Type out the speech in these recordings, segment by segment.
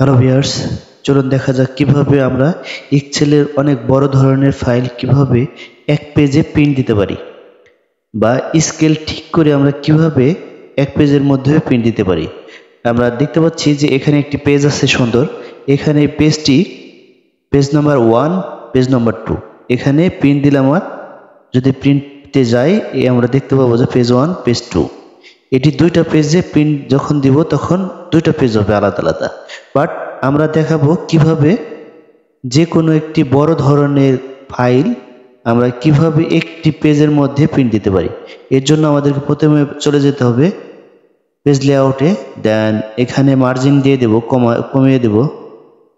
Hello viewers, চলুন দেখা যাক কিভাবে আমরা এক্সেলের অনেক বড় ধরনের ফাইল কিভাবে এক পেজে প্রিন্ট দিতে পারি, বা স্কেল ঠিক করে আমরা কিভাবে এক পেজের মধ্যে প্রিন্ট দিতে পারি। আমরা দেখতে পাচ্ছি যে এখানে একটি পেজ আছে সুন্দর। এখানে পেজটি পেজ নাম্বার 1, পেজ নাম্বার 2 এখানে প্রিন্ট দিলাম। আর যদি প্রিন্টে যাই আমরা দেখতে পাবো যে পেজ 1, পেজ 2 এটি দুইটা পেজে প্রিন্ট যখন দিব তখন দুইটা পেজ হবে আলাদা আলাদা। বাট আমরা দেখাবো কিভাবে যে কোনো একটি বড় ধরনের ফাইল আমরা কিভাবে একটি পেজের মধ্যে প্রিন্ট দিতে পারি। এর জন্য আমাদেরকে প্রথমে চলে যেতে হবে পেজ লেআউটে, দেন এখানে মার্জিন দিয়ে দেব, কমিয়ে দেব।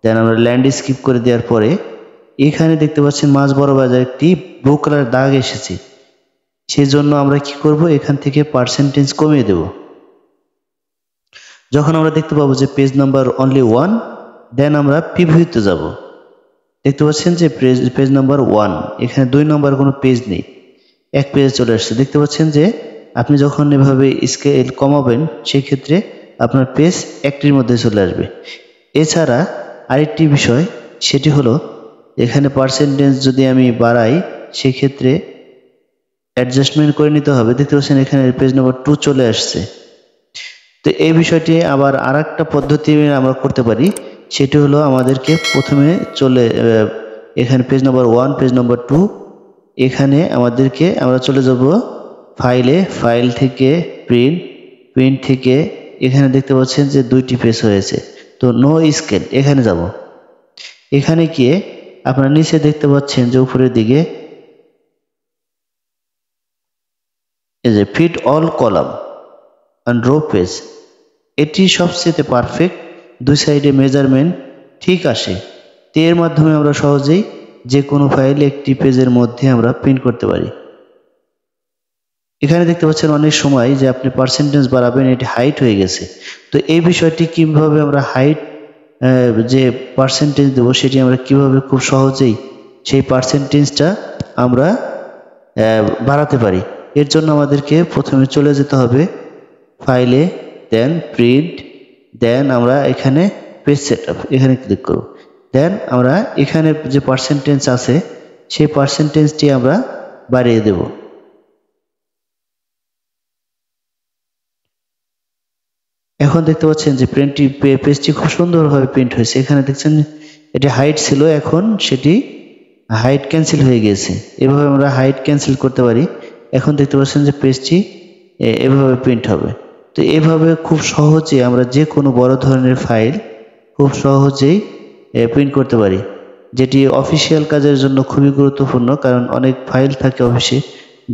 দেন আমরা ল্যান্ডস্কেপ করে দেওয়ার পরে এখানে দেখতে পাচ্ছেন মাঝ বরাবর একটি ব্লু কালার দাগ এসেছে। সেই জন্য আমরা কি করব, এখান থেকে পার্সেন্টেজ কমিয়ে দেব। যখন আমরা দেখতে পাবো যে পেজ নাম্বার অনলি 1, দেন আমরা প্রিভিউতে যাব। দেখতে পাচ্ছেন যে পেজ নাম্বার 1, এখানে 2 নম্বর কোনো পেজ নেই, এক পেজে চলে আসছে। দেখতে পাচ্ছেন যে আপনি যখন এভাবে স্কেল কমাবেন সেই ক্ষেত্রে আপনার পেজ একটির মধ্যে চলে আসবে। এছাড়া আরেকটি বিষয়, সেটি হলো এখানে পার্সেন্টেজ যদি আমি বাড়াই সেই ক্ষেত্রে অ্যাডজাস্টমেন্ট করে নিতে হবে। দেখতে পাচ্ছেন এখানে পেজ নাম্বার 2 চলে আসছে। তো এই বিষয়টি আবার আরেকটা পদ্ধতি আমরা করতে পারি, সেটি হলো আমাদেরকে প্রথমে এখানে পেজ নাম্বার 1, পেজ নাম্বার 2 এখানে আমরা চলে যাব ফাইলে, ফাইল থেকে প্রিন্ট থেকে এখানে দেখতে পাচ্ছেন যে দুইটি পেজ হয়েছে। তো নো স্কেল এখানে যাব। এখানে গিয়ে আপনারা নিচে দেখতে পাচ্ছেন যে উপরের দিকে এই যে fit all column and row page, এটি সবচেয়ে পারফেক্ট। দুই সাইডে মেজারমেন্ট ঠিক আসে। এর মাধ্যমে আমরা সহজেই যে কোনো ফাইল একটি পেজের মধ্যে আমরা প্রিন্ট করতে পারি। এখানে দেখতে পাচ্ছেন অনেক সময় যে আপনি পার্সেন্টেজ বাড়াবেন, এটি হাইট হয়ে গেছে। তো এই বিষয়টি কিভাবে আমরা হাইট যে পার্সেন্টেজ দেবো সেটি আমরা কিভাবে খুব সহজেই সেই পার্সেন্টেজটা আমরা বাড়াতে পারি। এর জন্য আমাদেরকে প্রথমে চলে যেতে হবে ফাইলে, দেন প্রিন্ট, দেন আমরা এখানে পেজ সেটআপ এখানে ক্লিক করব। দেন আমরা এখানে যে পার্সেন্টেজ আছে সেই পার্সেন্টেজটি আমরা বাড়িয়ে দেব। এখন দেখতে পাচ্ছেন যে পেজটি খুব সুন্দরভাবে প্রিন্ট হয়েছে। এখানে দেখছেন এটি হাইট ছিল, এখন সেটি হাইট ক্যান্সেল হয়ে গেছে। এভাবে আমরা হাইট ক্যান্সেল করতে পারি। এখন দেখতে পাচ্ছেন যে পেজটি এভাবে প্রিন্ট হবে। তো এভাবে খুব সহজে আমরা যে কোনো বড় ধরনের ফাইল খুব সহজেই প্রিন্ট করতে পারি, যেটি অফিসিয়াল কাজের জন্য খুবই গুরুত্বপূর্ণ। কারণ অনেক ফাইল থাকে অফিসে,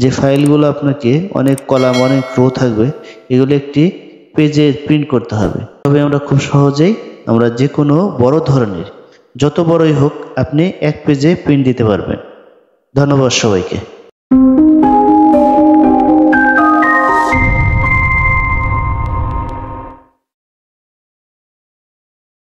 যে ফাইলগুলো আপনাকে অনেক কলাম, অনেক রো থাকবে, এগুলো একটি পেজে প্রিন্ট করতে হবে। তবে আমরা খুব সহজেই আমরা যে কোনো বড় ধরনের, যত বড়ই হোক, আপনি এক পেজে প্রিন্ট দিতে পারবেন। ধন্যবাদ সবাইকে।